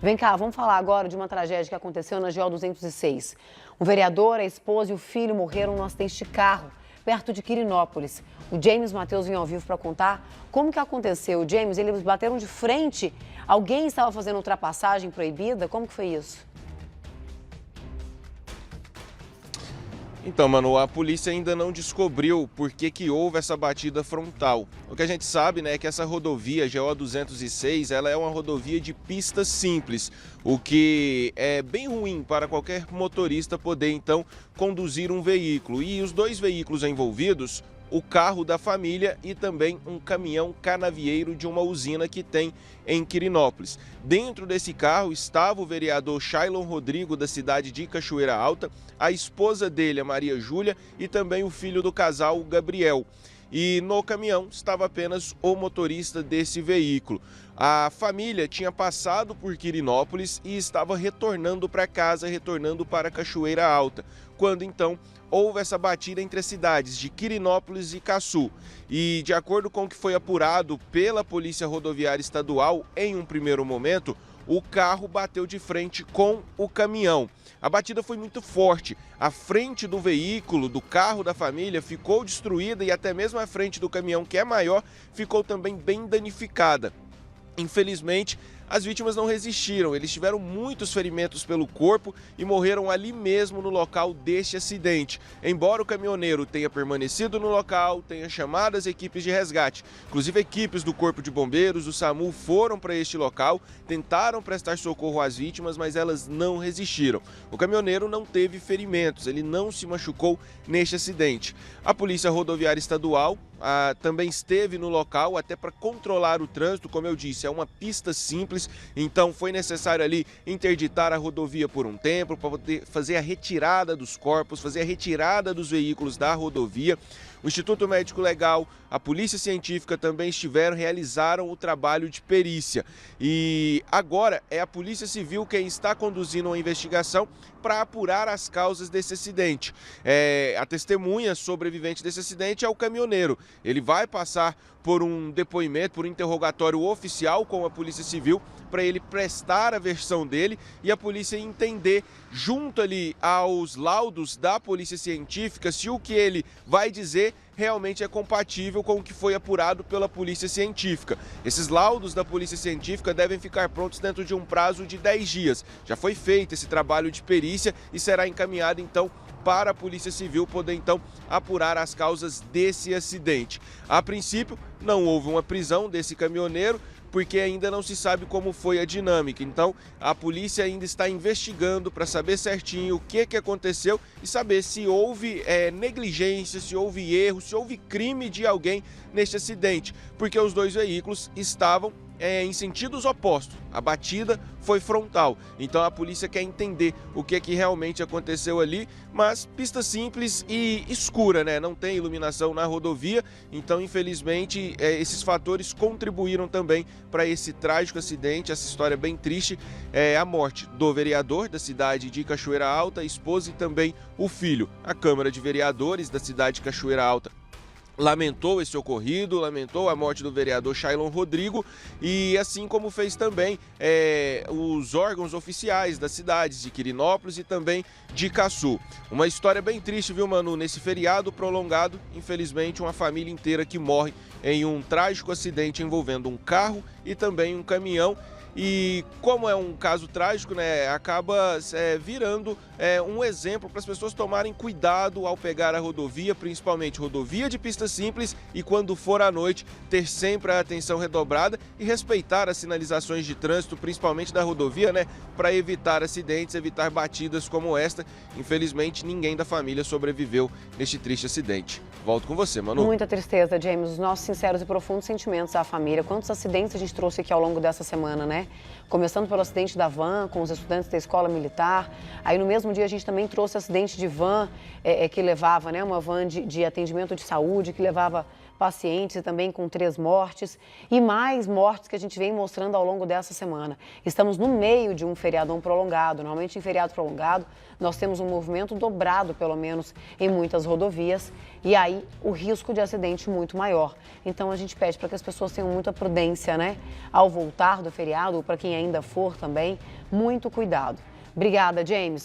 Vem cá, vamos falar agora de uma tragédia que aconteceu na GO 206. Um vereador, a esposa e o filho morreram num acidente de carro, perto de Quirinópolis. O James Matheus vem ao vivo para contar como que aconteceu. O James, eles bateram de frente. Alguém estava fazendo ultrapassagem proibida? Como que foi isso? Então, Manu, a polícia ainda não descobriu por que houve essa batida frontal. O que a gente sabe, né, é que essa rodovia GO 206, ela é uma rodovia de pista simples, o que é bem ruim para qualquer motorista poder, então, conduzir um veículo. E os dois veículos envolvidos, o carro da família e também um caminhão canavieiro de uma usina que tem em Quirinópolis. Dentro desse carro estava o vereador Shailon Rodrigo, da cidade de Cachoeira Alta, a esposa dele, a Maria Júlia, e também o filho do casal, o Gabriel. E no caminhão estava apenas o motorista desse veículo. A família tinha passado por Quirinópolis e estava retornando para casa, retornando para Cachoeira Alta, quando então houve essa batida entre as cidades de Quirinópolis e Caçu. E de acordo com o que foi apurado pela Polícia Rodoviária Estadual, em um primeiro momento, o carro bateu de frente com o caminhão. A batida foi muito forte. A frente do veículo, do carro da família, ficou destruída e até mesmo a frente do caminhão, que é maior, ficou também bem danificada. Infelizmente, as vítimas não resistiram, eles tiveram muitos ferimentos pelo corpo e morreram ali mesmo no local deste acidente. Embora o caminhoneiro tenha permanecido no local, tenha chamado as equipes de resgate, inclusive equipes do Corpo de Bombeiros, do SAMU, foram para este local, tentaram prestar socorro às vítimas, mas elas não resistiram. O caminhoneiro não teve ferimentos, ele não se machucou neste acidente. A Polícia Rodoviária Estadual também esteve no local até para controlar o trânsito. Como eu disse, é uma pista simples, então foi necessário ali interditar a rodovia por um tempo para poder fazer a retirada dos corpos, fazer a retirada dos veículos da rodovia. O Instituto Médico Legal, a Polícia Científica também realizaram o trabalho de perícia. E agora é a Polícia Civil quem está conduzindo uma investigação para apurar as causas desse acidente. A testemunha sobrevivente desse acidente é o caminhoneiro. Ele vai passar por um depoimento, por um interrogatório oficial com a Polícia Civil, para ele prestar a versão dele e a polícia entender, junto ali aos laudos da Polícia Científica, se o que ele vai dizer realmente é compatível com o que foi apurado pela Polícia Científica. Esses laudos da Polícia Científica devem ficar prontos dentro de um prazo de 10 dias. Já foi feito esse trabalho de perícia e será encaminhado então para a Polícia Civil poder então apurar as causas desse acidente. A princípio, não houve uma prisão desse caminhoneiro, porque ainda não se sabe como foi a dinâmica. Então, a polícia ainda está investigando para saber certinho o que aconteceu e saber se houve negligência, se houve erro, se houve crime de alguém neste acidente, porque os dois veículos estavam em sentidos opostos. A batida foi frontal, então a polícia quer entender o que realmente aconteceu ali, mas pista simples e escura, né? Não tem iluminação na rodovia, então infelizmente esses fatores contribuíram também para esse trágico acidente, essa história bem triste, a morte do vereador da cidade de Cachoeira Alta, a esposa e também o filho. A Câmara de Vereadores da cidade de Cachoeira Alta lamentou esse ocorrido, lamentou a morte do vereador Shailon Rodrigo e assim como fez também os órgãos oficiais das cidades de Quirinópolis e também de Caçu. Uma história bem triste, viu, Manu? Nesse feriado prolongado, infelizmente, uma família inteira que morre em um trágico acidente envolvendo um carro e também um caminhão. E como é um caso trágico, né, acaba virando um exemplo para as pessoas tomarem cuidado ao pegar a rodovia, principalmente rodovia de pista simples, e quando for à noite, ter sempre a atenção redobrada e respeitar as sinalizações de trânsito, principalmente da rodovia, né, para evitar acidentes, evitar batidas como esta. Infelizmente, ninguém da família sobreviveu neste triste acidente. Volto com você, Manu. Muita tristeza, James. Os nossos sinceros e profundos sentimentos à família. Quantos acidentes a gente trouxe aqui ao longo dessa semana, né? Começando pelo acidente da van com os estudantes da escola militar. Aí no mesmo dia a gente também trouxe acidente de van que levava, né? Uma van de atendimento de saúde que levava pacientes e também com 3 mortes e mais mortes que a gente vem mostrando ao longo dessa semana. Estamos no meio de um feriadão prolongado. Normalmente em feriado prolongado nós temos um movimento dobrado, pelo menos, em muitas rodovias e aí o risco de acidente muito maior. Então a gente pede para que as pessoas tenham muita prudência, né? Ao voltar do feriado, ou para quem ainda for também, muito cuidado. Obrigada, James.